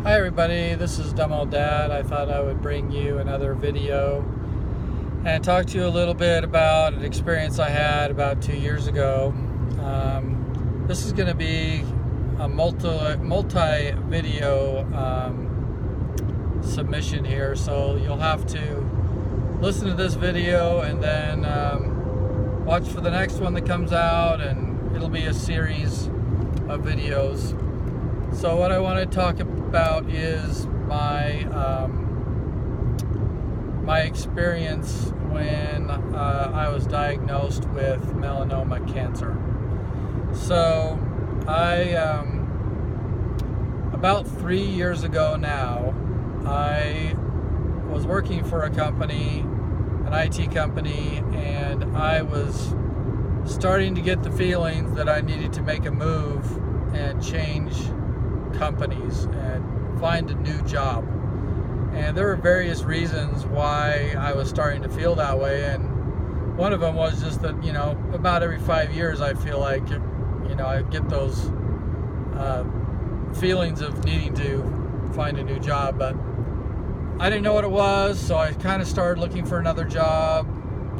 Hi everybody, this is Dumb Old Dad. I thought I would bring you another video and talk to you a little bit about an experience I had about 2 years ago. This is going to be a multi-video submission here, so you'll have to listen to this video and then watch for the next one that comes out, and it'll be a series of videos. So what I want to talk about is my experience when I was diagnosed with melanoma cancer. So about 3 years ago now, I was working for a company, an IT company, and I was starting to get the feelings that I needed to make a move and change companies and find a new job. And there were various reasons why I was starting to feel that way, and one of them was just that, about every 5 years I feel like, I get those feelings of needing to find a new job, but I didn't know what it was, so I kind of started looking for another job,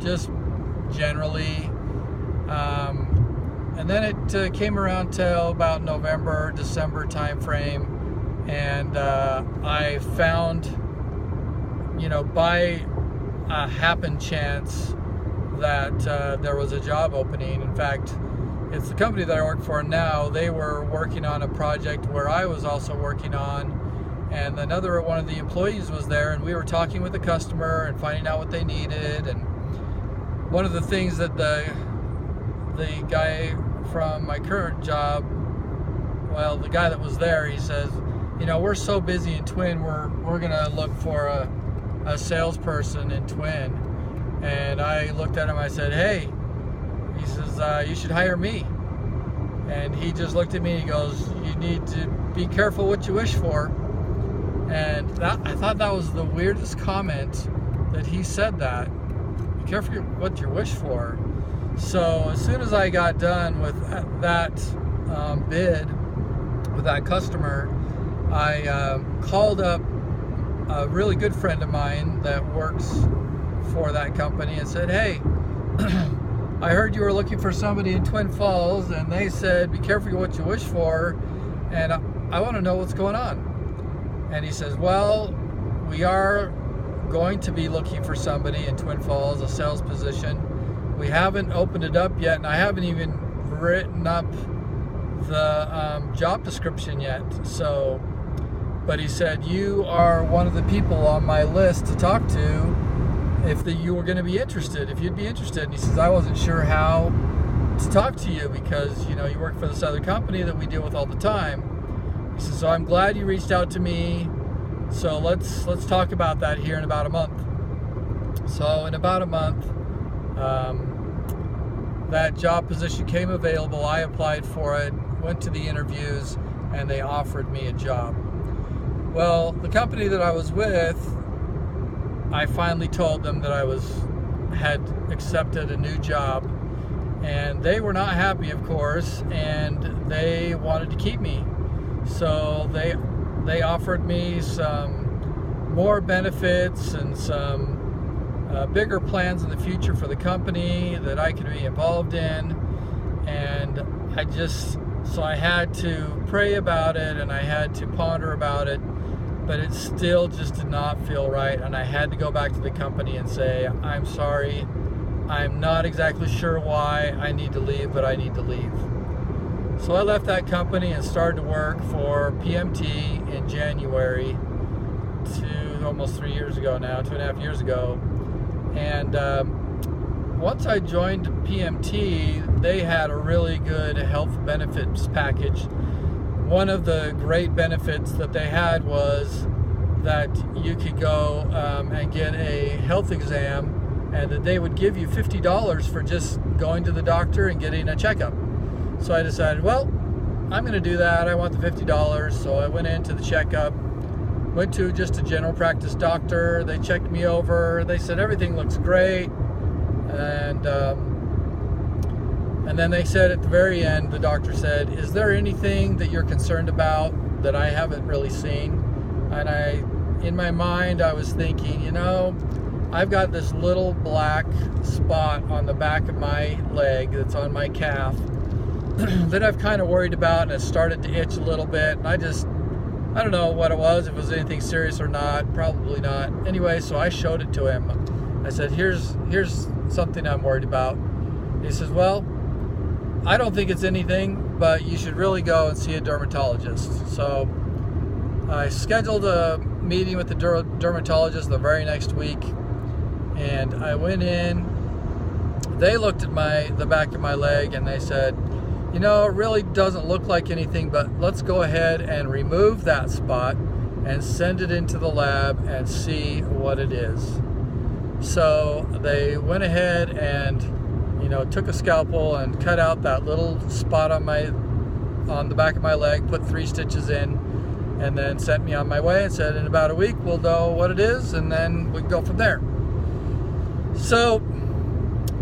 just generally. And then it came around till about November, December time frame, and I found, by a happen chance that there was a job opening. In fact, it's the company that I work for now. They were working on a project where I was also working on, and another one of the employees was there, and we were talking with the customer and finding out what they needed. And one of the things that the guy from my current job, the guy that was there, he says, we're so busy in Twin, we're gonna look for a salesperson in Twin. And I looked at him, I said, hey, he says, you should hire me. And he just looked at me and he goes, you need to be careful what you wish for. And I thought that was the weirdest comment that he said that. Be careful what you wish for. So as soon as I got done with that bid with that customer, I called up a really good friend of mine that works for that company and said, hey, I heard you were looking for somebody in Twin Falls, and they said be careful what you wish for, and I want to know what's going on. And he says, well, we are going to be looking for somebody in Twin Falls, a sales position. We haven't opened it up yet, and I haven't even written up the job description yet. But he said, you are one of the people on my list to talk to if you were going to be interested, if you'd be interested. And he says, I wasn't sure how to talk to you because, you work for this other company that we deal with all the time. He says, so I'm glad you reached out to me. So let's talk about that here in about a month. So in about a month, that job position came available. I applied for it, went to the interviews, and they offered me a job. Well, the company that I was with, I finally told them that I had accepted a new job, and they were not happy, of course, and they wanted to keep me. So they offered me some more benefits and some bigger plans in the future for the company that I could be involved in. And I had to pray about it, and I had to ponder about it, but it still just did not feel right. And I had to go back to the company and say, I'm sorry, I'm not exactly sure why I need to leave, but I need to leave. So I left that company and started to work for PMT in January, almost 3 years ago now, 2.5 years ago. And once I joined PMT, they had a really good health benefits package. One of the great benefits that they had was that you could go and get a health exam, and that they would give you $50 for just going to the doctor and getting a checkup. So I decided, well, I'm going to do that. I want the $50. So I went into the checkup, went to just a general practice doctor. They checked me over. They said everything looks great. And then they said at the very end, the doctor said, is there anything that you're concerned about that I haven't really seen? And in my mind, I was thinking, you know, I've got this little black spot on the back of my leg that's on my calf that I've kind of worried about, and it started to itch a little bit. And I don't know what it was, if it was anything serious or not, probably not. Anyway, so I showed it to him. I said, here's something I'm worried about. He says, well, I don't think it's anything, but you should really go and see a dermatologist. So I scheduled a meeting with the dermatologist the very next week, and I went in. They looked at the back of my leg, and they said, you know, it really doesn't look like anything, but let's go ahead and remove that spot and send it into the lab and see what it is. So they went ahead and, you know, took a scalpel and cut out that little spot on the back of my leg, put 3 stitches in, and then sent me on my way and said, in about a week we'll know what it is, and then we can go from there. So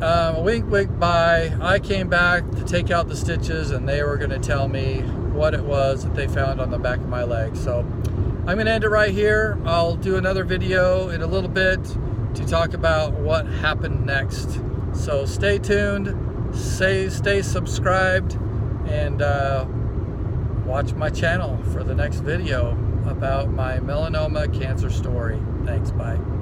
a week went by. I came back to take out the stitches, and they were going to tell me what it was that they found on the back of my leg. So I'm going to end it right here. I'll do another video in a little bit to talk about what happened next. So stay tuned, stay subscribed, and watch my channel for the next video about my melanoma cancer story. Thanks, bye.